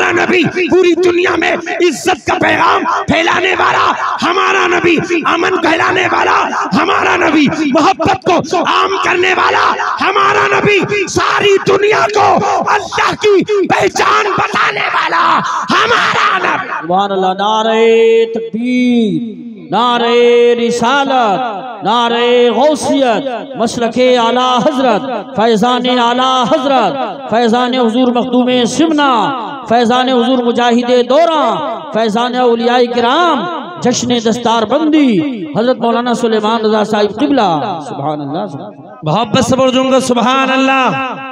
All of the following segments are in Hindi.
हमारा नबी पूरी दुनिया में इज्जत का पैगाम फैलाने वाला हमारा नबी, अमन फैलाने वाला हमारा नबी, मोहब्बत को आम करने वाला हमारा नबी, सारी दुनिया को अल्लाह की पहचान बताने वाला हमारा नबी। सुभान अल्लाह। नारे तकबीर, नारे रिसालत, नारे गौसियत, मसलके आला हजरत, फैज़ान आला हजरत, फैज़ान हुजूर मखदूम सिमना, फैज़ान हुजूर मुजाहिदे दौरा, फैज़ान औलियाए किराम, जश्न दस्तार बंदी हजरत मौलाना सुलेमान रज़ा साहिब क़िबला। सुभान अल्लाह। मोहब्बत से बोल दूंगा सुभान अल्लाह।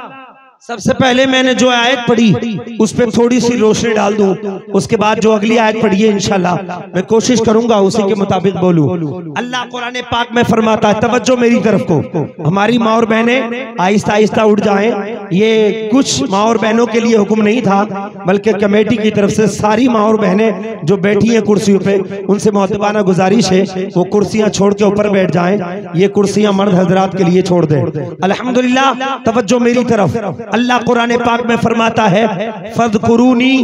सबसे पहले मैंने जो आयत पढ़ी उस पर थोड़ी सी रोशनी डाल दूं, उसके बाद जो अगली आयत पढ़ी है इंशाल्लाह मैं कोशिश करूंगा उसी के मुताबिक बोलूं। अल्लाह कुरान पाक में फरमाता है, तवज्जो मेरी तरफ को, हमारी माँ और बहनें आहिस्ता आहिस्ता उठ जाएं। ये कुछ माँ और बहनों के लिए हुक्म नहीं था, बल्कि कमेटी की तरफ से सारी माँ और बहनें जो बैठी हैं कुर्सियों पे, उनसे मुअद्दबाना गुजारिश है वो कुर्सियां छोड़ के ऊपर बैठ जाएं। ये कुर्सियां मर्द हजरात के लिए छोड़ दें। अल्हम्दुलिल्लाह, तवज्जो मेरी तरफ। अल्लाह कुरान पाक में फरमाता है, फज़कुरूनी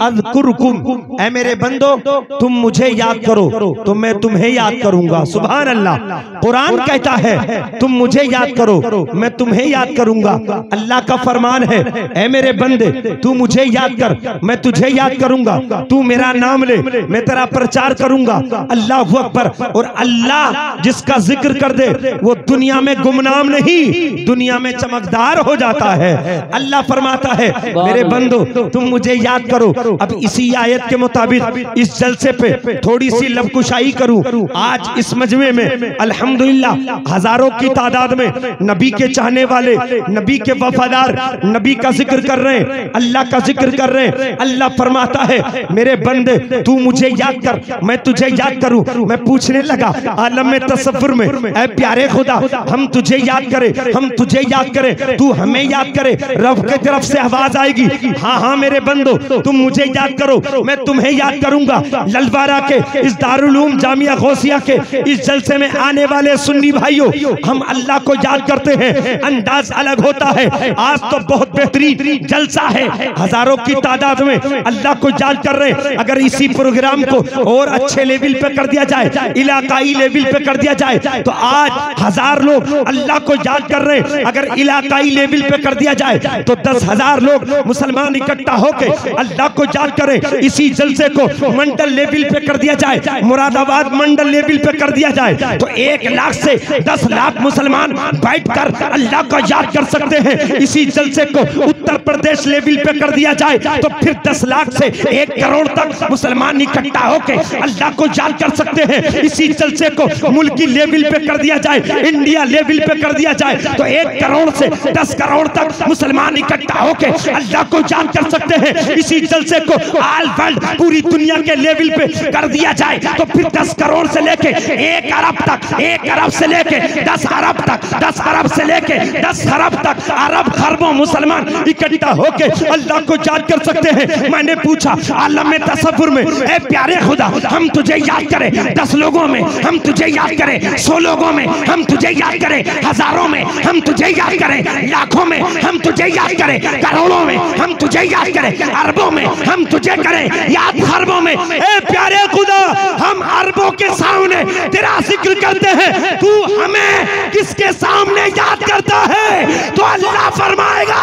अज़कुरकुम, ऐ मेरे बंदो तुम मुझे याद करो तो मैं तुम्हें याद करूंगा। सुभान अल्लाह। कुरान कहता है तुम मुझे याद करो मैं तुम्हें याद करूंगा। अल्लाह का फरमान है, ऐ मेरे बंदे तू मुझे याद कर मैं तुझे याद करूंगा, तू मेरा नाम ले मैं तेरा प्रचार करूंगा। अल्लाहु अकबर। और अल्लाह जिसका जिक्र कर दे वो दुनिया में गुमनाम नहीं, दुनिया में चमकदार हो जाता है। अल्लाह फरमाता है, मेरे बंदो तुम मुझे याद करो। अब इसी आयत के मुताबिक इस जलसे पे थोड़ी सी लबकुशाई करूं। आज इस मजमे में अल्हम्दुलिल्लाह हजारों की तादाद में नबी के चाहने वाले, नबी के वफादार नबी का जिक्र कर रहे हैं, अल्लाह का जिक्र कर रहे हैं। अल्लाह फरमाता है, मेरे बंदे तू मुझे याद कर मैं तुझे याद करूं। मैं पूछने लगा आलम में तसव्वुर में, ऐ प्यारे खुदा हम तुझे याद करें, हम तुझे याद करें, तू हमें याद करे। रब की तरफ से आवाज आएगी, हाँ हाँ मेरे बंदो तुम मुझे याद करो मैं तुम्हें याद करूंगा। ललवारा के इस दारुल उलूम जामिया गौसिया के इस जलसे में आने वाले सुन्नी भाइयों, हम अल्लाह को याद करते हैं, अंदाज अलग होता है। आज तो बहुत बेहतरीन जलसा है, हजारों की तादाद में अल्लाह को याद कर रहे हैं। अगर इसी प्रोग्राम को और अच्छे लेवल पे कर दिया जाए, इलाकाई लेवल पे कर दिया जाए, तो आज 1000 लोग अल्लाह को याद कर रहे हैं। अगर इलाकाई लेवल पे कर दिया जाए तो 10,000 लोग मुसलमान इकट्ठा होकर अल्लाह को याद करें। इसी जलसे को मंडल लेवल पे कर दिया जाए, मुरादाबाद मंडल लेवल पे कर दिया जाए, तो 1 लाख से 10 लाख मुसलमान बैठकर अल्लाह को याद कर सकते हैं। इसी जलसे को उत्तर प्रदेश लेवल पे कर दिया जाए तो फिर 10 लाख से 1 करोड़ तक मुसलमान इकट्ठा होकर अल्लाह को याद कर सकते हैं। इसी जलसे को मुल्की लेवल पे कर दिया जाए, इंडिया लेवल पे कर दिया जाए, तो 1 करोड़ से 10 करोड़ तक मुसलमान इकट्ठा होके अल्लाह को याद कर सकते हैं। इसी जलसे को ऑल वर्ल्ड पूरी दुनिया के लेवल पे कर दिया जाए तो फिर 10 करोड़ से लेके 1 अरब तक, 1 अरब से लेके 10 अरब तक, 10 अरब से लेके 10 खरब तक अरब खरबों मुसलमान इकट्ठा होके अल्लाह को याद कर सकते हैं। मैंने पूछा आलम में तसव्वुर में, ए प्यारे खुदा हम तुझे याद करें 10 लोगों में, हम तुझे याद करें 100 लोगों में, हम तुझे याद करें हजारों में, हम तुझे याद करें लाखों में, हम तुझे याद करें करोड़ों में, हम तुझे याद करें अरबों में, हम तुझे करें याद खरबों में। ए प्यारे खुदा हम अरबों के सामने तेरा जिक्र करते हैं, तू हमें किसके सामने याद करता है? तो अल्लाह फरमाएगा,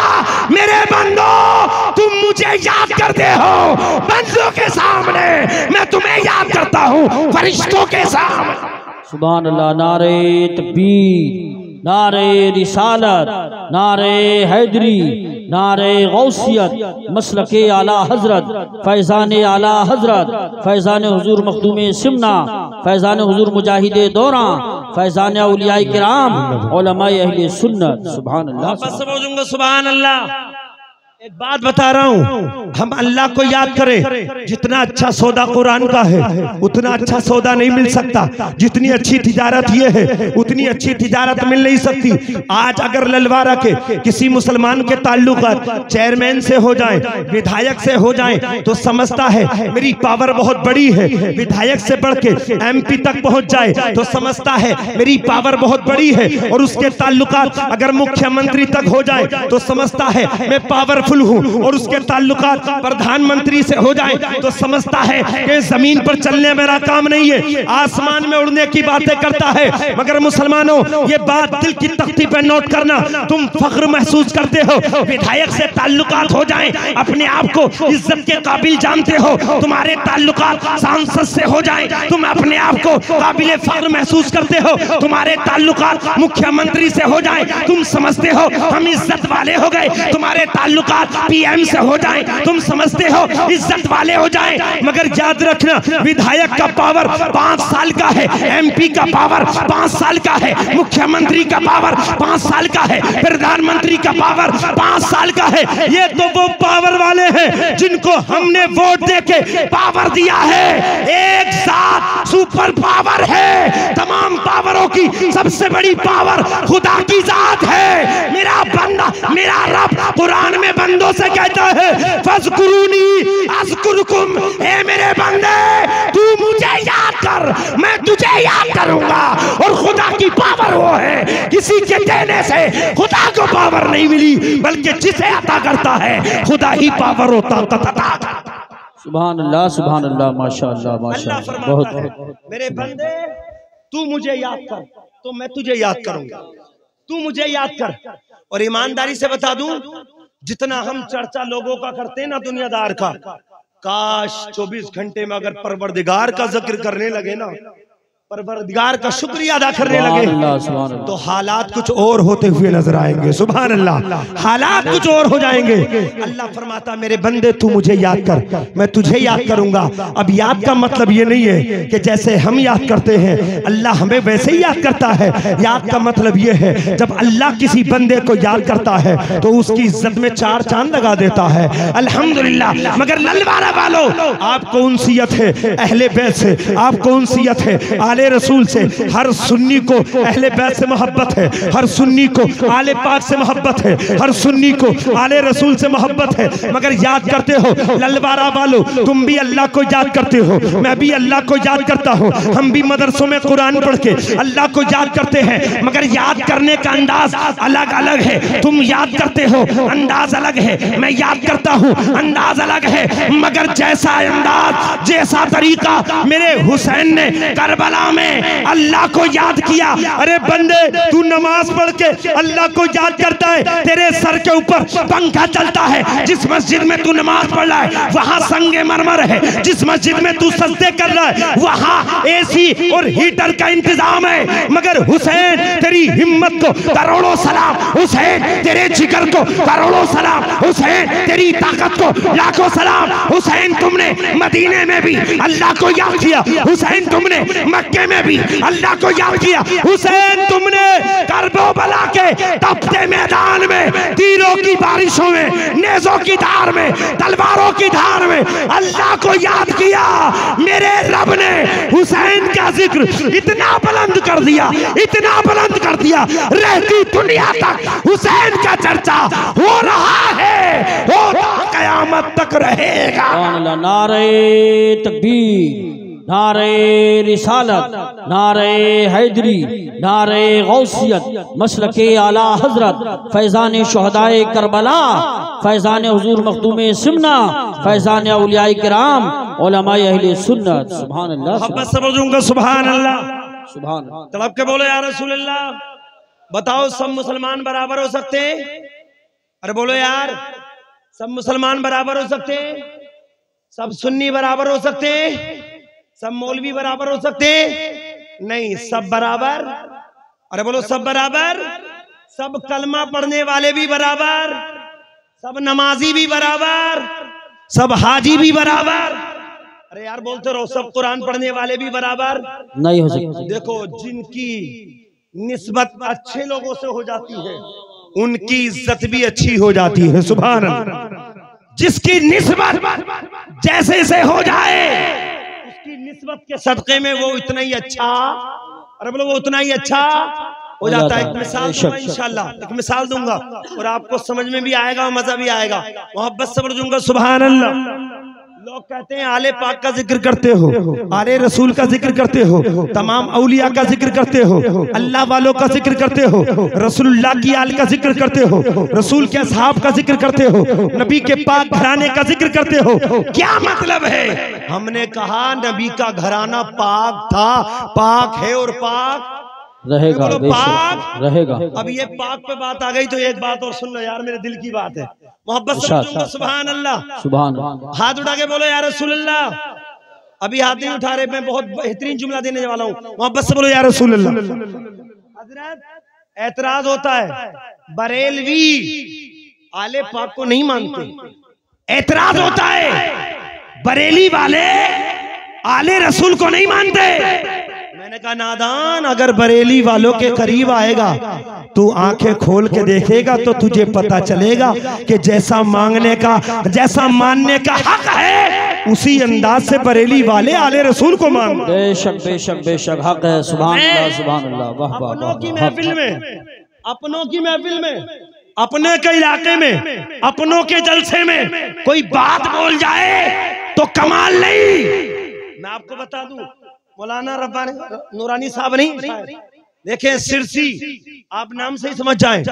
मेरे बंदो तुम मुझे याद करते हो बंदों के सामने, मैं तुम्हें याद करता हूँ फरिश्तों के सामने। सुभान अल्लाह। नारे तकबीर, नारे रिसालत, नारे हैदरी, नारे गौसियत, मसलके आला हजरत, फैज़ान आला हजरत, फैज़ान हुजूर मखदूम सिमना, फैज़ान हुजूर मुजाहिदे दौरा, फैज़ान औलियाए किराम, उलमाए अहले सुन्नत। सुभान अल्लाह। सुभान अल्लाह। एक बात बता रहा हूँ, हम अल्लाह को याद करें, जितना अच्छा सौदा कुरान का है उतना अच्छा सौदा नहीं मिल सकता। जितनी अच्छी तिजारत ये है उतनी अच्छी तिजारत मिल नहीं सकती। आज अगर ललवारा के किसी मुसलमान के ताल्लुकात चेयरमैन से हो जाए, विधायक से हो जाए, तो समझता है मेरी पावर बहुत बड़ी है। विधायक से बढ़ के MP तक पहुंच जाए तो समझता है मेरी पावर बहुत बड़ी है। और उसके ताल्लुकात अगर मुख्यमंत्री तक हो जाए तो समझता है मैं पावरफुल पावरफुल हूँ और उसके ताल्लुकात प्रधानमंत्री से हो जाए तो समझता है कि जमीन पर चलने मेरा काम नहीं है, आसमान में उड़ने की बातें करता है। मगर मुसलमानों, ये बात दिल की तख्ती पे नोट करना, तुम फख्र महसूस करते हो विधायक से ताल्लुकात हो जाए, अपने आप को इज्जत के काबिल जानते हो, तुम्हारे ताल्लुकात सांसद से हो जाए, तुम अपने आप को काबिल फख्र महसूस करते हो, तुम्हारे ताल्लुकात मुख्यमंत्री से हो जाए, तुम समझते हो हम इज्जत वाले हो गए, तुम्हारे ताल्लुकात पीएम से हो जाए, तुम समझते हो इज्जत वाले हो जाए। मगर याद रखना, विधायक का पावर 5 साल का है, एमपी का पावर 5 साल का है, मुख्यमंत्री का पावर 5 साल का है, प्रधानमंत्री का पावर 5 साल का है। ये तो वो पावर वाले हैं जिनको हमने वोट देके पावर दिया है। एक साथ सुपर पावर है, तमाम पावरों की सबसे बड़ी पावर खुदा की जात है। मेरा बंदा, मेरा रब कुरान में बंदों से कहता है फज़कुरूनी अज़कुरुकुम, हे मेरे बंदे तू मुझे याद कर, मैं तुझे याद करूंगा। और खुदा की पावर वो है, किसी के देने से खुदा को पावर नहीं मिली, बल्कि जिसे अता करता है खुदा ही पावर होता है। सुभान अल्लाह, सुभान अल्लाह, माशाअल्लाह, माशाअल्लाह। बहुत मेरे बंदे तू मुझे याद कर तो मैं तुझे याद करूंगा, तू मुझे याद कर। और ईमानदारी से बता दूं, जितना हम चर्चा लोगों का करते हैं ना दुनियादार का, काश 24 घंटे में अगर परवरदिगार का जिक्र करने लगे ना, परवरदिगार का शुक्रिया अदा करने लगे, तो हालात कुछ और होते हुए नजर आएंगे। सुभान अल्लाह, हालात कुछ और हो जाएंगे। अल्लाह फरमाता मेरे बंदे तू मुझे याद कर, मैं तुझे याद करूंगा। अब याद का मतलब ये नहीं है कि जैसे हम याद करते हैं अल्लाह हमें वैसे ही याद करता है। याद का मतलब ये है जब अल्लाह किसी बंदे को याद करता है तो उसकी इज्जत में 4 चांद लगा देता है। अल्हम्दुलिल्लाह। मगर ललवारा वालों, आपको उनसियत है अहले बैत से, आपको उनसियत है आले रसूल से। हर सुन्नी को अहले बैत से मोहब्बत है, हर सुन्नी को आले पाक से मोहब्बत है, हर सुन्नी को आले रसूल से मोहब्बत है। मगर याद करते हो ललवारा वालों, तुम भी अल्लाह को याद करते हो, मैं भी अल्लाह को याद करता हूँ, हम भी मदरसों में कुरान पढ़ के अल्लाह को याद करते हैं। मगर याद करने का अंदाज अलग अलग है। तुम याद करते हो, अंदाज अलग है, मैं याद करता हूँ, अंदाज अलग है। मगर जैसा अंदाज, जैसा तरीका मेरे हुसैन ने करबला में अल्लाह को याद किया। अरे बंदे, तू नमाज पढ़ के अल्लाह को याद करता है, तेरे सर के ऊपर पंखा चलता है। जिस मस्जिद में तू नमाज पढ़ रहा है वहां संगे मरमर है, जिस मस्जिद में तू सजदे कर रहा है वहां एसी और हीटर का इंतजाम है। मगर हुसैन तेरी हिम्मत को करोड़ों सलाम, हुसैन तेरे जिगर को करोड़ों सलाम, हुसैन तेरी ताकत को लाखों सलाम। हुसैन तुमने मदीने में भी अल्लाह को याद किया, हुसैन तुमने मक्के में भी अल्लाह को याद किया, हुसैन तुमने करबला के तपते मैदान में, तीरों की बारिशों में, नेज़ों की धार में, तलवारों की धार में अल्लाह को याद किया। मेरे रब ने हुसैन का जिक्र इतना बुलंद कर दिया, इतना बुलंद कर दिया, रहती दुनिया तक हुसैन का चर्चा हो रहा है, होता कयामत तक रहेगा। नारे तकबीर, नारे रिसालत, नारे हैदरी, नारे गौसियत, मसलके आला हजरत, फैजान शुहदाए करबला, फैजान हुजूर मखदूम सिमना, फैजान औलियाए किराम, उलमाए अहले सुन्नत। सुभान अल्लाह, सुभान अल्लाह, सुभान। तड़प के बोलो या रसूल अल्लाह। बताओ सब मुसलमान बराबर हो सकते हैं? अरे बोलो यार, सब मुसलमान बराबर हो सकते हैं? सब सुन्नी बराबर हो सकते हैं? सब मौलवी बराबर हो सकते हैं? नहीं, सब बराबर। अरे बोलो सब बराबर। सब कलमा पढ़ने वाले भी बराबर, सब नमाजी भी बराबर, सब हाजी भी बराबर। अरे यार बोलते रहो, सब कुरान पढ़ने वाले भी बराबर नहीं हो सकते। देखो, जिनकी निस्बत अच्छे लोगों से हो जाती है उनकी इज्जत भी अच्छी हो जाती है। सुभान अल्लाह। जिसकी निस्बत जैसे से हो जाए उसकी निस्बत के सदके में वो इतना ही अच्छा, अरे बोलो वो उतना ही अच्छा हो जाता है। एक मिसाल दूंगा इंशाल्लाह, एक मिसाल दूंगा और आपको समझ में भी आएगा और मजा भी आएगा, मोहब्बत से बोलूंगा सुभान अल्लाह। लोग कहते हैं आले पाक का जिक्र करते हो, आले रसूल का जिक्र करते हो, तमाम औलिया का जिक्र करते हो, अल्लाह वालों का जिक्र करते हो, रसूलुल्लाह की आल का जिक्र करते हो, रसूल के असहाब का जिक्र करते हो, नबी के पाक घराने का जिक्र करते हो, क्या मतलब है? हमने कहा नबी का घराना पाक था, पाक है और पाक रहेगा, पाक रहेगा। अब ये पाक पे बात आ गई तो एक बात और सुन लो यार, मेरे दिल की बात है, मोहब्बत से बोलूंगा सुभान अल्लाह, सुभान। हाथ उठा के बोलो या रसूल अल्लाह। अभी हाथ नहीं उठा रहे, मैं बहुत बेहतरीन जुमला देने वाला हूँ, मोहब्बत से बोलो या रसूल अल्लाह। हजरत एतराज होता है, बरेलवी आले पाक को नहीं मानते, एतराज होता है बरेली वाले आले रसूल को नहीं मानते। मैंने कहा नादान, अगर बरेली वालों के करीब आएगा तू आंखें खोल के देखेगा तो तुझे पता चलेगा कि जैसा मांगने का, जैसा मानने का हक है उसी अंदाज से बरेली वाले आले रसूल को मान। बेशक बेशक बेशक हक है। सुभान अल्लाह, सुभान अल्लाह। वाह वाह। अपनों की महफिल में, अपनों की महफिल में, अपने के इलाके में, अपनों के जलसे में कोई बात बोल जाए तो कमाल नहीं। मैं आपको बता दूं, मौलाना रब्बानी नूरानी साहब नहीं, देखें सिरसी, आप नाम से ही समझ जाएं,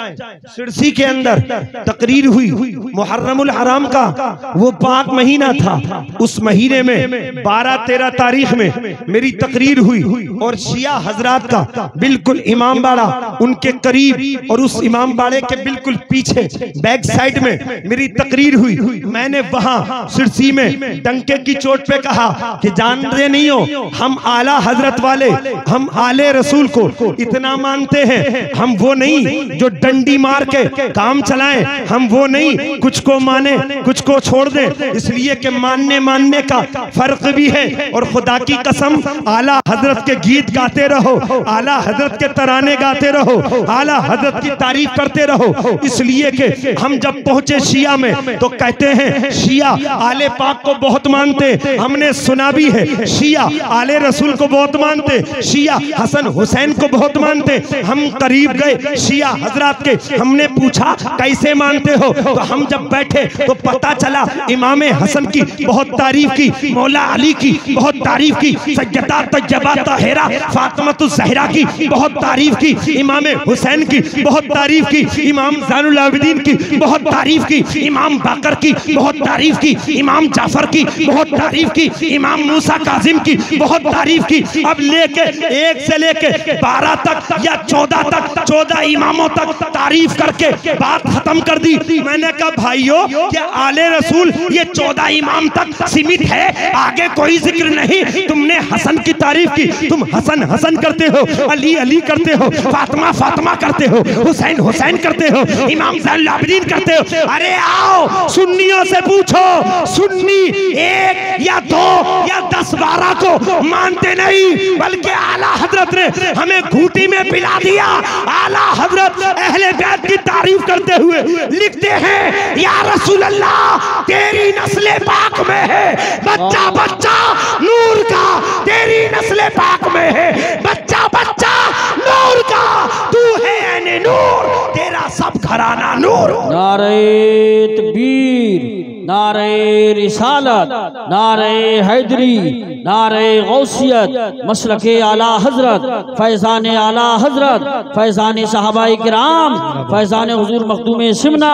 सिरसी के अंदर तकरीर हुई, मुहर्रमुल हराम का वो पाक महीना था, उस महीने में 12-13 तारीख में मेरी तकरीर हुई और शिया हजरात का बिल्कुल इमाम बाड़ा उनके करीब और उस इमाम बाड़े के बिल्कुल पीछे बैक साइड में मेरी तकरीर हुई। मैंने वहां सिरसी में डंके की चोट पे कहा कि जानते नहीं हो, हम आला हजरत वाले, हम आले रसूल को इतना मानते हैं, हम वो नहीं जो डंडी मार के काम चलाएं, हम वो नहीं कुछ को माने कुछ को छोड़ दें, इसलिए कि मानने का फर्क भी है। और खुदा की कसम, आला हजरत के गीत गाते रहो, आला हजरत के तराने गाते रहो, आला हजरत की तारीफ करते रहो, इसलिए कि हम जब पहुंचे शिया में तो कहते हैं शिया आले पाक को बहुत मानते, हमने सुना भी है शिया आले रसूल को बहुत मानते, शिया हसन हुसैन को बहुत मानते। हम करीब गए शिया हजरात के, हमने पूछा कैसे मानते हो, तो हम जब बैठे तो पता चला इमाम हसन की बहुत तारीफ की, मौला अली की बहुत तारीफ की, सैयदा तैयबा ताहिरा फातिमा ज़हरा की बहुत तारीफ की, इमाम हुसैन की बहुत तारीफ की, इमाम ज़ैनुल आबिदीन की बहुत तारीफ की, इमाम बाकर की बहुत तारीफ की, इमाम जाफर की बहुत तारीफ की, इमाम मूसा काजिम की बहुत तारीफ की। अब लेके 1 से लेके 12 तक या 14 तक, 14 इमामों तक तारीफ करके बात खत्म कर दी। मैंने कहा भाइयों, क्या आले रसूल ये 14 इमाम तक सीमित है, आगे कोई जिक्र नहीं? तुमने हसन की तारीफ की, तुम हसन हसन करते हो, अली अली करते हो, फातिमा फातिमा करते हो, हुसैन हुसैन करते हो, इमाम ज़ैनुल आबिदीन करते हो। अरे आओ सुन्नियों से पूछो, सुन्नी 1 या 2 या 10-12 को मानते नहीं, बल्कि आला हजरत ने हमें घूटी में पिला दिया। आला हजरत अहले बैत की तारीफ करते हुए लिखते हैं, या रसूल अल्लाह तेरी नस्ले पाक में है बच्चा बच्चा नूर का, तेरी नस्ले पाक में है बच्चा बच्चा नूर का, तू है ऐने नूर, तेरा सब घराना नूर। नारे तकबीर, नारे रिसालत, नारे हैदरी, नारे गौसियत, मसलके आला हजरत, फैजान आला हजरत, फैजान सहाबाए किराम, फैजान हुजूर मखदूम सिमना,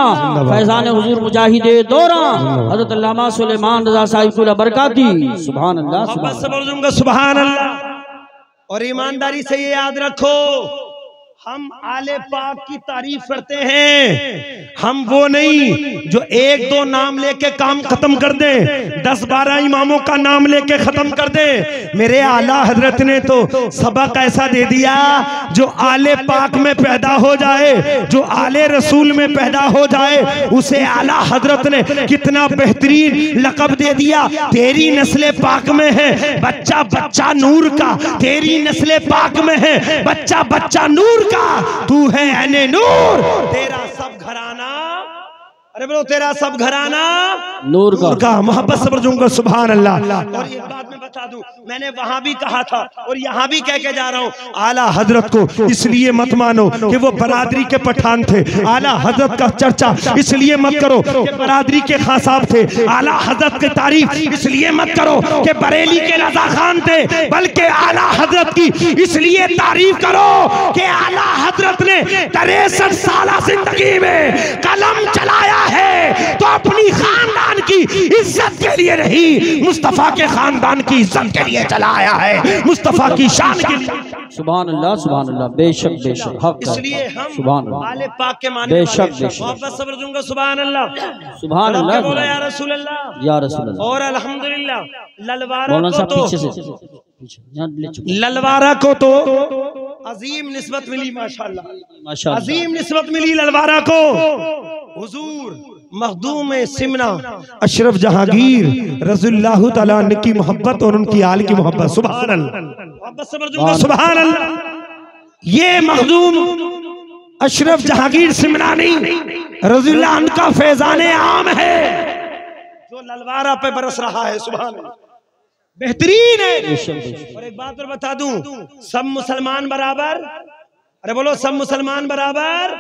फैजान हुजूर मुजाहिदे दौरा हजरत अल्लामा सुलेमान रज़ा साहिब बरकाती। सुभान अल्लाह, सुभान अल्लाह। और ईमानदारी से ये याद रखो, हम आले पाक की तारीफ करते हैं, हम वो नहीं जो 1-2 नाम लेके काम खत्म कर दें, 10-12 इमामों का नाम लेके खत्म कर दें। मेरे आला हजरत ने तो सबक ऐसा दे दिया, जो आले पाक में पैदा हो जाए, जो आले रसूल में पैदा हो जाए, उसे आला हजरत ने कितना बेहतरीन लक़ब दे दिया, तेरी नस्ले पाक में है बच्चा बच्चा नूर का, तेरी नस्ले पाक में है बच्चा बच्चा नूर का, तू है ऐने नूर, तेरा सब घराना, अरे बोलो तेरा सब घराना नूर का। मोहब्बत से बोलूंगा सुभान अल्लाह। और एक बात में बता दूं, मैंने वहां भी कहा था और यहाँ भी कह के जा रहा हूँ, आला हजरत को इसलिए मत मानो कि वो बरादरी के पठान थे। आला हजरत का चर्चा इसलिए मत करो कि बरादरी के खां साहब थे। आला हजरत की तारीफ इसलिए मत करो कि बरेली के रजा खान थे, बल्कि आला हजरत की इसलिए तारीफ करो कि आला हजरत ने 63 साल जिंदगी में कलम चलाया है तो अपनी खानदान की इज्जत के लिए नहीं, मुस्तफा के खानदान की इज्जत के लिए चलाया है, मुस्तफा की शान के लिए। सुभान अल्लाह, सुभान अल्लाह, बेशक बेशक हक। इसलिए हम सुभान आले पाक के मानने बेशक वाले बेशक मोहब्बत सब्र दूंगा। सुभान अल्लाह, सुभान अल्लाह, बोला या रसूल अल्लाह, या रसूल अल्लाह। और अल्हम्दुलिल्लाह ललवारा मौलाना को साहब तो पीछे से यहाँ ले चुके। ललवारा को तो अजीम निस्बत मिली, माशाल्लाह माशाल्लाह, अजीम निस्बत मिली ललवारा को। हुजूर मखदूम सिमना अशरफ जहांगीर रज़ियल्लाहु तआला अन्हु की मोहब्बत और उनकी आल की मोहब्बत। सुभान अल्लाह, मोहब्बत सब्र दूंगा। सुभान अल्लाह। ये मखदूम अशरफ जहांगीर सिमना नहीं, रज़ियल्लाहु अन्हु का फैजान आम है जो ललवारा पे बरस रहा है। सुभान अल्लाह, बेहतरीन है। और एक बात और बता दूं, सब मुसलमान बराबर, अरे बोलो सब मुसलमान बराबर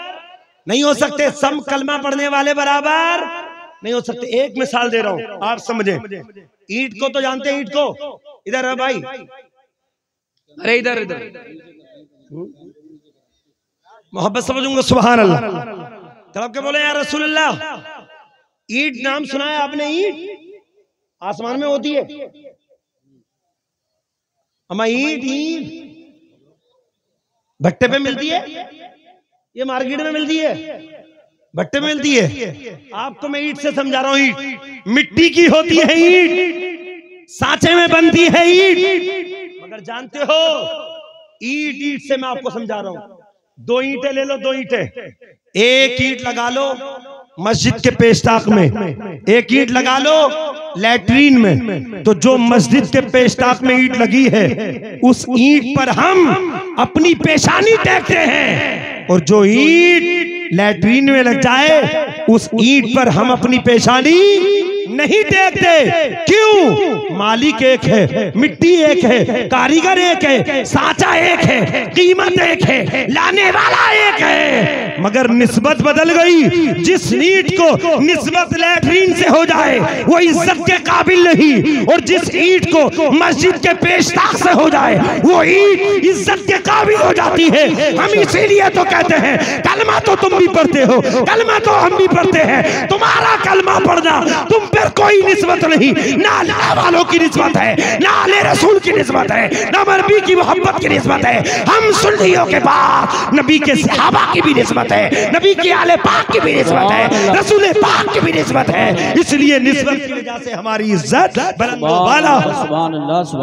नहीं हो सकते, सब कलमा पढ़ने वाले बराबर नहीं हो सकते। एक मिसाल दे रहा हूं, आप समझे। ईंट को तो जानते हैं, ईंट को, इधर है भाई, अरे इधर इधर, मोहब्बत समझूंगा। सुभान अल्लाह। तड़प के बोले यार रसूल अल्लाह, ईंट नाम सुना है आपने? ईंट आसमान में होती है, अमा ईंट भट्टे पे मिलती है, ये मार्केट में मिलती है, भट्टे में मिलती है। आपको मैं ईंट से समझा रहा हूं। ईंट मिट्टी की होती है, ईंट सांचे में बनती है ईंट। मगर जानते हो, ईंट ईंट से मैं आपको समझा रहा हूं। 2 ईंटें ले लो, 2 ईंटें, एक ईंट लगा लो मस्जिद के पेशताक में, एक ईंट लगा लो लैट्रीन में, तो जो मस्जिद के पेशताक में ईंट लगी है उस ईंट पर हम अपनी पेशानी टेकते हैं, और जो ईंट लैट्रीन में लग जाए उस ईंट पर हम अपनी पेशानी नहीं टेकते। क्यों? मालिक एक है, मिट्टी एक है, कारीगर एक है, सांचा एक है, कीमत एक है, लाने वाला एक है, मगर निस्बत बदल गई। जिस ईंट को निस्बत लैट्रीन से हो जाए वो इज्जत के काबिल नहीं, और जिस ईंट को मस्जिद के पेशताक से हो जाए वो ईंट इज्जत के काबिल हो जाती है। हम इसीलिए तो कहते हैं, कलमा तो तुम भी पढ़ते हो, कलमा तो हम भी पढ़ते हैं, तुम्हारा कलमा पढ़ना तुम पर कोई निस्बत नहीं, ना अल्लाह वालों की निस्बत है, ना आले रसूल की निस्बत है, ना नबी की मोहब्बत की निस्बत है। हम सुन्नियों के बाद नबी के सहाबा की भी निस्बत है, नबी की आले पाक की भी निस्बत है, रसूल पाक की भी निस्बत है। इसलिए निस्बत की वजह से हमारी इज्जत बुलंदवाला।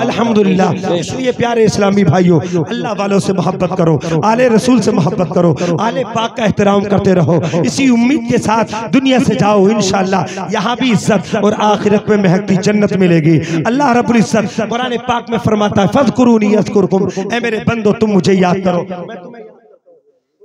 अल्हम्दुलिल्लाह। इसलिए प्यारे इस्लामी भाइयों, अल्लाह वालों से मोहब्बत करो, आले रसूल से मोहब्बत करो, आले पाक का एहतराम करते रहो। इसी उम्मीद के साथ दुनिया से जाओ, इंशाअल्लाह यहाँ भी इज्जत और आखिरत में महकती जन्नत मिलेगी। अल्लाह रब्बुल इज्जत कुरान पाक में फरमाता है, फज़कुरूनी यज़कुरकुम, ऐ मेरे बंदो तुम मुझे याद करो,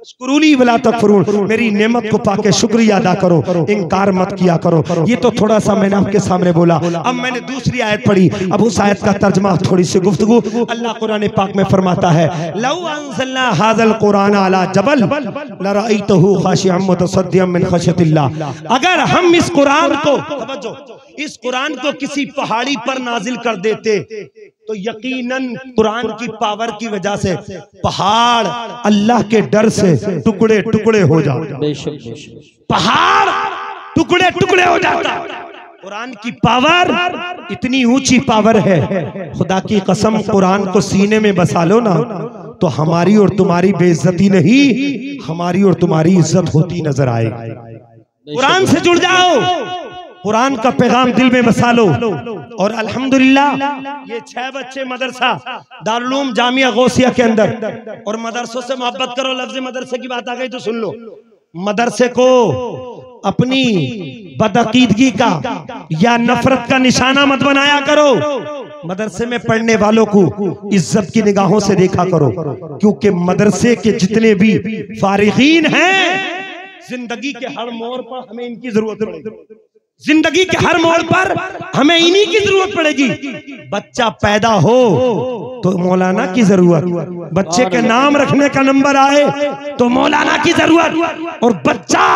शुक्रूनी वला तकफुरून, मेरी नेमत को पाके शुक्रिया अदा करो, इनकार मत किया करो। ये तो थोड़ा सा मैंने आपके सामने बोला। अब मैंने दूसरी आयत पढ़ी, अब उस आयत का तर्जमा थोड़ी सी गुफ्तगू। अल्लाह कुरान पाक में फरमाता है, लौ अंज़लना हाज़ल कुरान अला जबल लरअयतहु खाशिअम मुतसद्दिअम मिन खशयतिल्लाह। अगर हम इस कुरान को, तवज्जो, इस कुरान को किसी पहाड़ी पर नाजिल कर देते तो यकीनन कुरान की पावर की वजह से पहाड़ अल्लाह के डर से टुकड़े टुकड़े हो जाते, पहाड़ टुकड़े टुकड़े हो जाता। कुरान की पावर इतनी ऊंची पावर है, खुदा की कसम कुरान को सीने में बसा लो ना तो हमारी और तुम्हारी बेइज्जती नहीं, हमारी और तुम्हारी इज्जत होती नजर आएगी। कुरान से जुड़ जाओ, कुरान का पैगाम दिल में बसा लो। और अल्हम्दुलिल्लाह ये 6 बच्चे मदरसा दारुल उलूम जामिया गौसिया के अंदर, और मदरसों से मोहब्बत करो। लफ्ज मदरसे की बात आ गई तो सुन लो, मदरसे को अपनी बदअकीदगी का या नफरत का निशाना मत बनाया करो। मदरसे में पढ़ने वालों को इज्जत की निगाहों से देखा करो, क्योंकि मदरसे के जितने भी फारिगीन हैं, जिंदगी के हर मोड़ पर हमें इनकी जरूरत पड़ेगी, जिंदगी के हर मोड़ पर हमें इन्हीं की जरूरत पड़ेगी। बच्चा पैदा हो तो मौलाना की जरूरत, बच्चे के नाम रखने का नंबर आए तो मौलाना की जरूरत, और बच्चा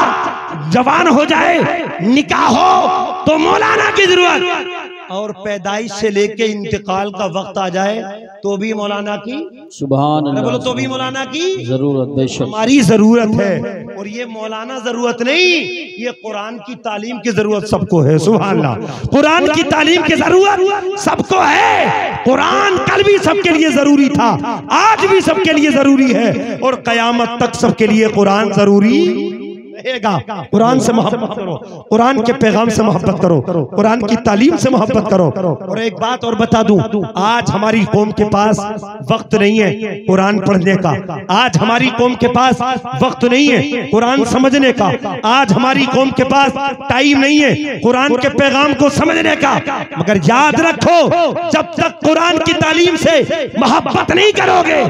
जवान हो जाए, निकाह हो तो मौलाना की जरूरत, और पैदाइश से लेके इंतकाल का वक्त आ जाए तो भी मौलाना की, सुभान अल्लाह, बोलो तो भी मौलाना की जरूरत, बेशक हमारी जरूरत है। और ये मौलाना जरूरत नहीं, ये कुरान की तालीम की जरूरत सबको है। सुभान अल्लाह, कुरान की तालीम की जरूरत सबको है। कुरान कल भी सबके लिए जरूरी था, आज भी सबके लिए जरूरी है, और कयामत तक सबके लिए कुरान जरूरी रहेगा। कुरान से मोहब्बत करो, कुरान के पैगाम से मोहब्बत करो, कुरान की तालीम से मोहब्बत करो। और एक बात और बता दूं, आज हमारी कौम के पास वक्त नहीं है कुरान पढ़ने का, आज हमारी कौम के पास वक्त नहीं है कुरान समझने का, आज हमारी कौम के पास टाइम नहीं है कुरान के पैगाम को समझने का। मगर याद रखो, जब तक कुरान की तालीम से मोहब्बत नहीं करोगे,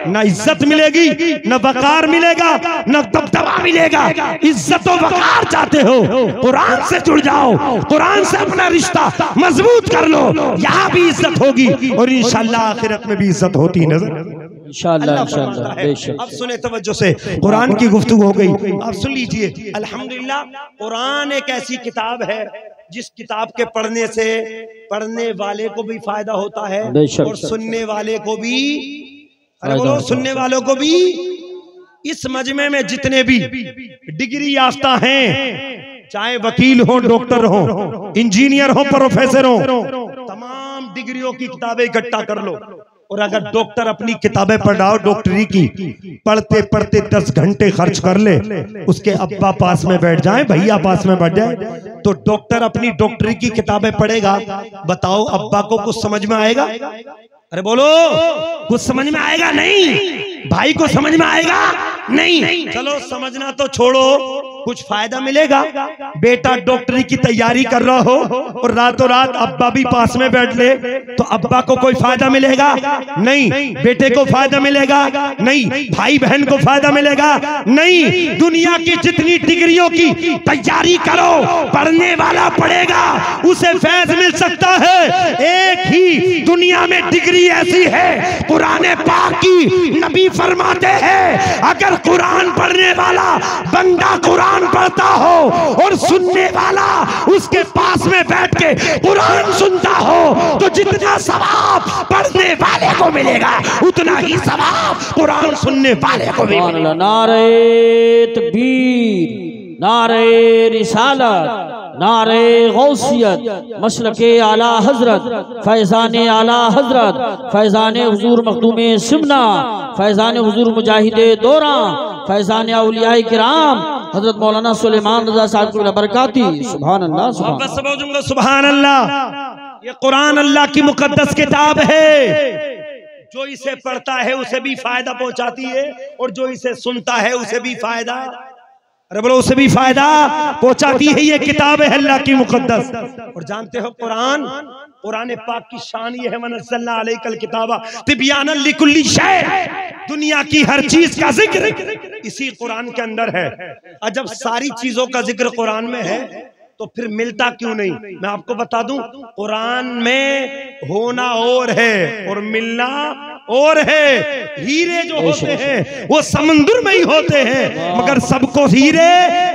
न इज्जत मिलेगी, न वकार मिलेगा, न दबदबा मिलेगा। इज्जत और वकार चाहते हो, कुरान से जुड़ जाओ, कुरान से अपना रिश्ता मजबूत कर लो, यहाँ भी इज्जत होगी और इंशाअल्लाह आखिरत में भी इज्जत होती नजर इंशाअल्लाह, इंशाअल्लाह, बेशक। अब सुने तवज्जो से, कुरान की गुफ्तगू हो गई, अब सुन लीजिए। अल्हम्दुलिल्लाह, कुरान एक ऐसी किताब है जिस किताब के पढ़ने से पढ़ने वाले को भी फायदा होता है और सुनने वाले को भी, अरे बोलो, सुनने वालों को भी। इस मजमे में जितने भी डिग्री याफ्ता हैं, चाहे वकील हो, डॉक्टर हो, इंजीनियर हो, प्रोफेसर हो, तमाम डिग्रियों की किताबें इकट्ठा कर लो। और अगर डॉक्टर अपनी किताबें पढ़ाओ, डॉक्टरी की पढ़ते पढ़ते 10 घंटे खर्च कर ले, उसके अब्बा पास में बैठ जाए, भैया पास में बैठ जाए, तो डॉक्टर अपनी डॉक्टरी की किताबें पढ़ेगा, बताओ अब्बा को कुछ समझ में आएगा? अरे बोलो, कुछ समझ में आएगा? नहीं। भाई को समझ में आएगा? नहीं। चलो समझना तो छोड़ो, कुछ फायदा मिलेगा? बेटा डॉक्टरी की तैयारी कर रहा हो और रातों रात अब्बा भी पास में बैठ ले, तो अब्बा को कोई फायदा मिलेगा? नहीं। बेटे को फायदा मिलेगा? नहीं। भाई बहन को फायदा मिलेगा? नहीं। दुनिया की जितनी डिग्रियों की तैयारी करो, पढ़ने वाला पढ़ेगा, उसे फैज मिल सकता है। एक ही दुनिया में डिग्री ऐसी है, कुरान पाक की नबी फरमाते हैं, अगर कुरान पढ़ने वाला बंदा कुरान पढ़ता हो और सुनने वाला उसके पास में बैठ के कुरान सुनता हो, तो जितना सवाब पढ़ने वाले को मिलेगा, उतना ही सवाब कुरान सुनने वाले को मिलेगा। नारे तकबीर, नारे रिसालत, नारे गौसियत, मसलके आला हजरत, फैजान आला हजरत, फैजान हुजूर मखदूमे सिमना, फैजान हुजूर मुजाहिदे दौरा, फैजान औलियाए किराम हजरत मौलाना सुलेमान रजा साहब की बरकाती। सुभान अल्लाह, सुभान अल्लाह। ये कुरान अल्लाह की मुकद्दस किताब है, जो इसे पढ़ता है उसे भी फायदा पहुंचाती है, और जो इसे सुनता है उसे भी फायदा, अरे बोलो, उसे भी फायदा पहुंचाती है। ये किताब है अल्लाह की मुकद्दस। और जानते हो कुरान पाक की शान ये है, वनज़्ज़लना अलैकल किताबा तिबयानन लिकुल्ली शै, दुनिया की हर चीज का जिक्र इसी कुरान के अंदर है। और जब सारी चीजों का जिक्र कुरान में है तो फिर मिलता क्यों नहीं? मैं आपको बता दूं, कुरान में होना और है और मिलना और है। हीरे जो होते हैं वो समुद्र में ही होते हैं, मगर सबको हीरे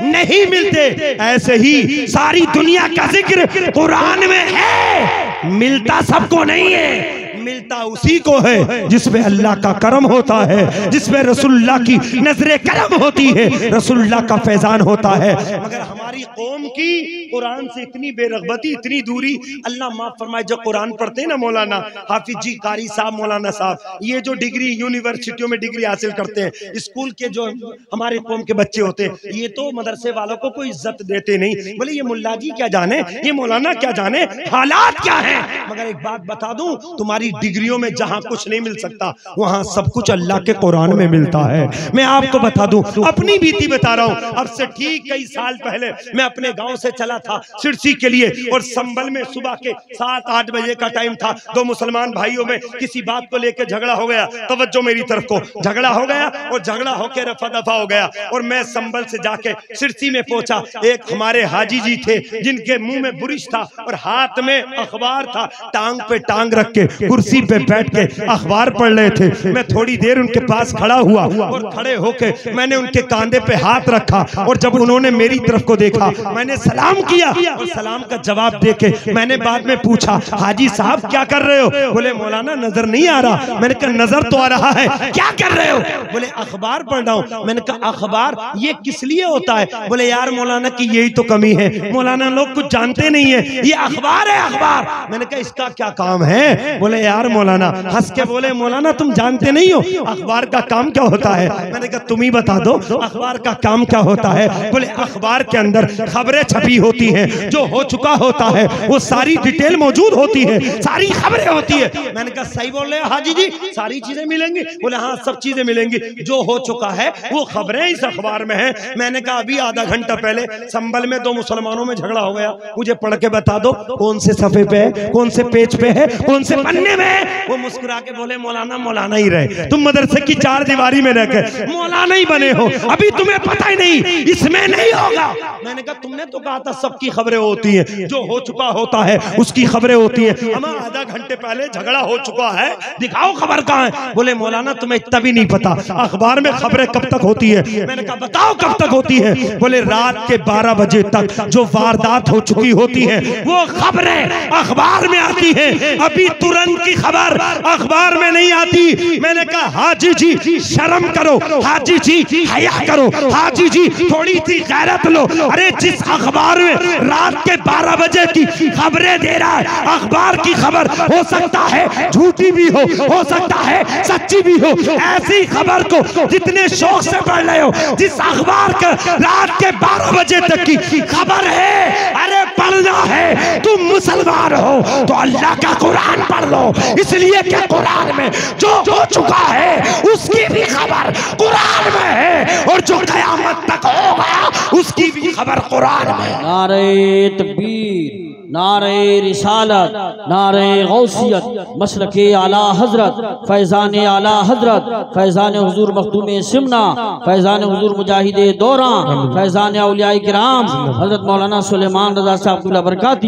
नहीं मिलते। ऐसे ही सारी दुनिया का जिक्र कुरान में है, मिलता सबको नहीं है, मिलता उसी को है जिसमें अल्लाह का करम होता है, जिसमें रसूलुल्लाह की नजरे करम होती है, रसूलुल्लाह का फैजान होता है। मगर हमारी कौम की कुरान से इतनी बेरगबती, इतनी दूरी। अल्लाह माफ फरमाए, जो कुरान पढ़ते हैं ना मौलाना हाफिज जी, कारी साहब, मौलाना साहब, ये जो डिग्री यूनिवर्सिटियों में डिग्री हासिल करते हैं, स्कूल के जो हमारे कौम के बच्चे होते हैं, ये तो मदरसे वालों को कोई इज्जत देते नहीं। बोले ये मुल्ला जी क्या जाने, ये मौलाना क्या जाने, हालात क्या है। मगर एक बात बता दूं, तुम्हारी डिग्रियों में जहां कुछ नहीं मिल सकता, वहां सब कुछ अल्लाह के कुरान में मिलता है। मैं आपको बता दूं, अपनी बीती बता रहा हूं। अब से ठीक कई साल पहले मैं अपने गांव से चला था सिरसी के लिए, और संभल में सुबह के 7-8 बजे का टाइम था। दो मुसलमान भाइयों में किसी बात को लेकर झगड़ा हो गया। तवज्जो मेरी तरफ को, झगड़ा हो गया और झगड़ा होकर रफा दफा हो गया। और मैं संभल से जाके सिरसी में पहुंचा। एक हमारे हाजी जी थे जिनके मुंह में बुरिश था और हाथ में अखबार था, टांग पे टांग रख के कुर्सी पे बैठ के अखबार पढ़ रहे थे। मैं थोड़ी देर उनके पास खड़ा हुआ और खड़े होके मैंने उनके कांधे पे हाथ रखा, और जब उन्होंने मेरी तरफ को देखा मैंने सलाम किया, और सलाम का जवाब देके मैंने बाद में पूछा, हाजी साहब क्या कर रहे हो? बोले मौलाना नजर नहीं आ रहा। मैंने कहा नजर तो आ रहा है, क्या कर रहे हो? बोले अखबार पढ़ रहा हूं। मैंने कहा अखबार ये किस लिए होता है? बोले यार मौलाना की यही तो कमी है, मौलाना लोग कुछ जानते नहीं है, ये अखबार है अखबार। मैंने कहा इसका क्या काम है? बोले यार मौलाना, हंस के बोले मौलाना तुम जानते नहीं हो अखबार का काम क्या होता है? मैंने कहा तुम ही बता दो अखबार का काम क्या होता है। बोले अखबार के अंदर खबरें छपी होती हैं, जो हो चुका होता है वो सारी डिटेल मौजूद होती है, सारी खबरें होती है। मैंने कहा सही बोल रहे हैं हाजी जी, सारी चीजें मिलेंगी? बोले हाँ सब चीजें मिलेंगी, जो हो चुका है वो खबरें इस अखबार में है। मैंने कहा अभी आधा घंटा पहले संभल में दो मुसलमानों में झगड़ा हो गया, मुझे पढ़ के बता दो कौन से सफे पे है, कौन से पेज पे है, कौन से पन्ने में है। वो मुस्कुरा के बोले मौलाना मौलाना ही रहे, तुम मदरसे की चार दीवारी में रहकर मौलाना ही बने हो, अभी तुम्हें पता ही नहीं इसमें नहीं होगा। मैंने कहा तुमने तो कहा था सबकी खबरें होती हैं, जो हो चुका होता है उसकी खबरें होती हैं। हम आधा घंटे पहले झगड़ा हो चुका है, दिखाओ खबर कहाँ है। बोले मौलाना तुम्हें इतना भी नहीं पता अखबार में खबरें कब तक होती है। मैंने कहा बताओ कब तक होती है। बोले रात के 12 बजे तक जो वारदात हो चुकी होती है वो खबरें अखबार में आती है, अभी तुरंत की खबर अखबार में नहीं आती। मैंने कहा हाजी जी शर्म करो, हाजी जी हया करो, हाजी जी थोड़ी सी गैरत लो। अरे जिस अखबार में रात के 12 बजे की खबरें दे रहा है, अखबार की खबर हो सकता है झूठी भी हो सकता है सच्ची भी हो, ऐसी खबर को जितने शौक से पढ़ रहे हो, जिस अखबार का रात के 12 बजे तक की खबर है, अरे पढ़ना है, तुम मुसलमान हो तो अल्लाह का कुरान पढ़ लो, इसलिए कि कुरान में जो हो चुका है उसकी भी खबर कुरान में है, और जो क़यामत तक होगा उसकी भी खबर कुरान में। नारे तकबीर, नारे रिसालत, नारे गौसियत, मसलके आला हजरत, फैजान आला हजरत, फैजान हुजूर मखदूम सिमना, फैजान हुजूर मुजाहिदे दौरा, फैजान औलियाए किराम हजरत मौलाना सुलेमान रजा साहब अब्दुल्ला बरकाती।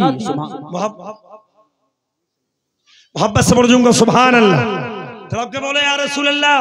मोहब्बत से पढ़ूंगा सुभान अल्लाह। तड़प के बोले या रसूल अल्लाह,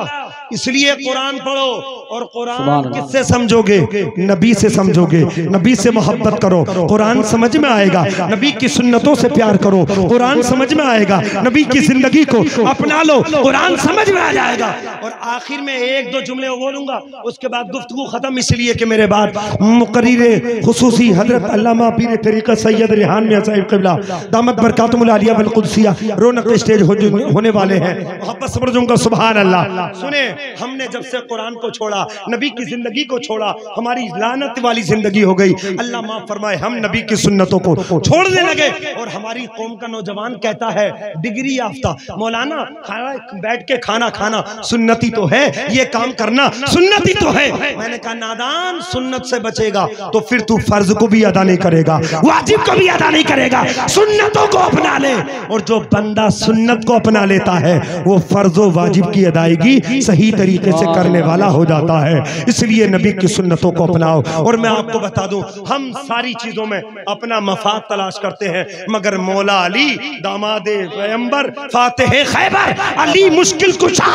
इसलिए कुरान पढ़ो, और कुरान किससे समझोगे? नबी से समझोगे, नबी से मोहब्बत करो, कुरान समझ में आएगा। नबी की सुन्नतों से प्यार करो, कुरान समझ में आएगा। नबी की जिंदगी को अपना लो, कुरान समझ में आ जाएगा। और आखिर में एक दो जुमले बोलूंगा, उसके बाद गुफ्तगू खत्म, इसलिए कि मेरे बाद मुकर्रिर खुसूसी हजरत अल्लामा पीर तरीका सैयद रिहान मियां साहिब क़िबला दामत बरकातुहुल आलिया वल कुदसिया रौनक स्टेज होने वाले हैं। मोहब्बत से पढ़ूंगा सुभान अल्लाह। सुने, हमने जब से कुरान को छोड़ा, नबी की जिंदगी को छोड़ा, हमारी लानत वाली जिंदगी हो गई। अल्लाह माफ फरमाए, हम नबी की सुन्नतों को छोड़ने लगे। और हमारी कौम का नौजवान कहता है डिग्री याफ्ता, मौलाना बैठ के खाना खाना सुन्नती तो है, ये काम करना सुन्नती तो है। मैंने कहा नादान, सुन्नत से बचेगा तो फिर तू फर्ज को भी अदा नहीं करेगा, वाजिब को भी अदा नहीं करेगा, सुन्नतों को अपना ले। और जो बंदा सुन्नत को अपना लेता है वो फर्जो वाजिब की अदायगी सही तरीके से करने वाला हो जाता है। इसलिए नबी की सुन्नतों को अपनाओ। और मैं आपको बता दूं, हम सारी चीजों में अपना मफाद तलाश करते हैं, मगर मौला अली दामादे पैगंबर फातिह खैबर अली मुश्किल कुशा,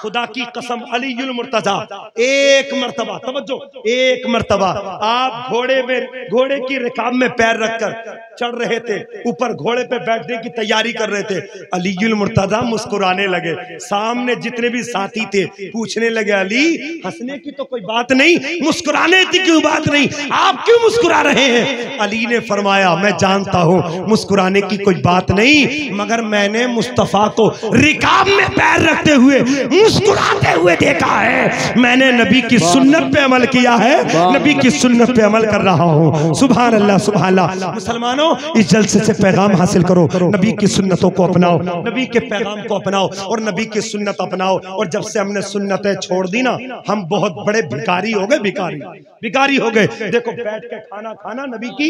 खुदा की कसम अलीयुल मुर्तजा, एक मर्तबा तवज्जो, एक मर्तबा आप घोड़े की रिकाब में पैर रखकर चढ़ रहे थे, ऊपर घोड़े पे बैठने की तैयारी कर रहे थे। अलीयुल मुर्तजा मुस्कुराने लगे, सामने जितने भी साथी थे पूछने लगे अली हंसने की तो कोई बात नहीं, मुस्कुराने की क्यों बात नहीं, आप क्यों मुस्कुरा रहे हैं? अली ने फरमाया मैं जानता हूँ मुस्कुराने की कोई बात नहीं, मगर मैंने मुस्तफा को रिकाब में पैर रखते हुए मुस्कुराते हुए देखा है, मैंने नबी की सुन्नत पे अमल किया है, नबी की सुन्नत पे अमल कर रहा हूँ। सुभान अल्लाह सुभान अल्लाह। मुसलमानों, इस जलसे से पैगाम हासिल करो, नबी की सुन्नतों को अपनाओ, नबी के पैगाम को अपनाओ और नबी की सुन्नत अपनाओ। और जब से हमने सुन्नतें छोड़ दी ना, हम बहुत बड़े भिखारी हो गए, भिखारी हो गए। देखो, बैठ के खाना खाना नबी की,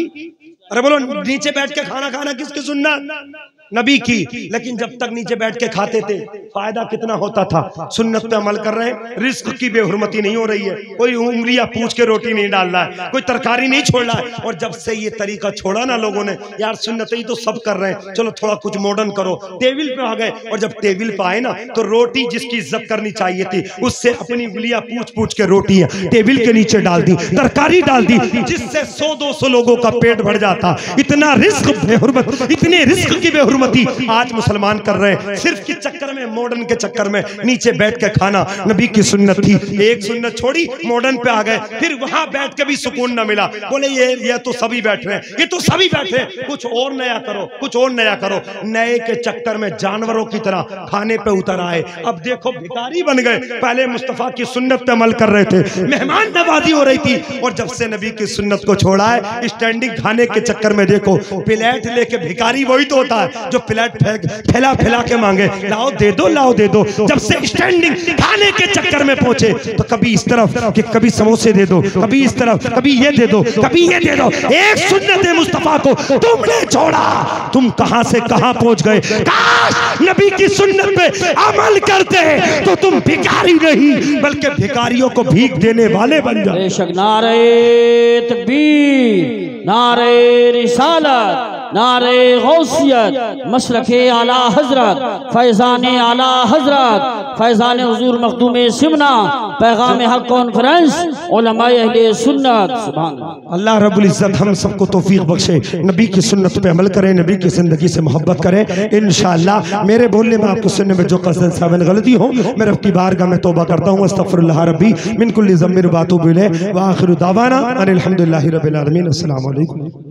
अरे बोलो, नीचे बैठ के खाना खाना किसकी सुन्नत? नबी की। लेकिन जब तक नीचे बैठ के खाते थे, फायदा कितना होता था। सुन्नत पे अमल कर रहे हैं, रिस्क की बेहुरमती नहीं हो रही है, कोई उंगलियां पूछ के रोटी नहीं डाल रहा है, कोई तरकारी नहीं छोड़ रहा है। और जब से ये तरीका छोड़ा ना लोगों ने, यार सुन्नत ही तो सब कर रहे हैं, चलो थोड़ा कुछ मॉडर्न करो, टेबल पे आ गए। और जब टेबल पे आए ना, तो रोटी जिसकी इज्जत करनी चाहिए थी, उससे अपनी उंगलियां पूछ पूछ के रोटी टेबल के नीचे डाल दी, तरकारी डाल दी, जिससे 100-200 लोगों का पेट भर जाता। इतना रिस्क बेहुरमत, इतने रिस्क की बेहुरमती आज मुसलमान कर रहे हैं, सिर्फ के चक्कर में, मॉडर्न के चक्कर में। नीचे बैठ के खाना नबी की सुन्नत थी, एक सुन्नत छोड़ी, मॉडर्न पे आ गए, फिर वहां बैठ के भी सुकून ना मिला। बोले ये तो सभी बैठ रहे हैं, ये तो सभी बैठे हैं, कुछ और नया करो, कुछ और नया करो। नए के चक्कर में जानवरों की तरह खाने पे उतर आए। अब देखो, भिखारी बन गए। पहले मुस्तफा की सुन्नत पे अमल कर रहे थे, मेहमान नवाजी हो रही थी। और जब से नबी की सुन्नत को छोड़ा है, स्टैंडिंग खाने के चक्कर में देखो, प्लेट लेके भिखारी वही तो होता है जो प्लेट फैला फैला के मांगे, लाओ दे दो, लाओ दे दो। जब से स्टैंडिंग खाने के चक्कर में पहुंचे, तो कभी इस तरफ कि कभी समोसे दे दो, कभी इस तरफ, कभी ये दे दो, कभी ये दे दो। एक सुन्नत मुस्तफा को तुमने छोड़ा, तुम कहां से कहां पहुंच गए। काश नबी की सुन्नत पे अमल करते तो तुम भिखारी नहीं, बल्कि भिखारियों को भीख देने वाले बन जाओ। बेशक। नारे तकबीर, नारे रिसालत, नारे गौसियत, मसलके आला हजरत, फैज़ाने आला हजरत, फैज़ाने हुजूर मखदूम सिमना, पैगाम हक कॉन्फ्रेंस, उलमाए अहले सुन्नत। सुभान अल्लाह रब्बुल इज्जत हम सबको तौफीक बख्शे, नबी की सुन्नत पे अमल करें, नबी की जिंदगी से मोहब्बत करें। इंशाअल्लाह मेरे बोलने में, आपको सुनने में जो कसरत साबिन गलती हो, मैं रब की बारगाह में तौबा करता हूँ। अस्तगफिरुल्लाह रब्बी मिन कुल्ली ज़म्बिन व अतूबु इलैह व आखिरु दावाना अनिल हम्दुलिल्लाहि रब्बिल आलमीन। अस्सलामु अलैकुम।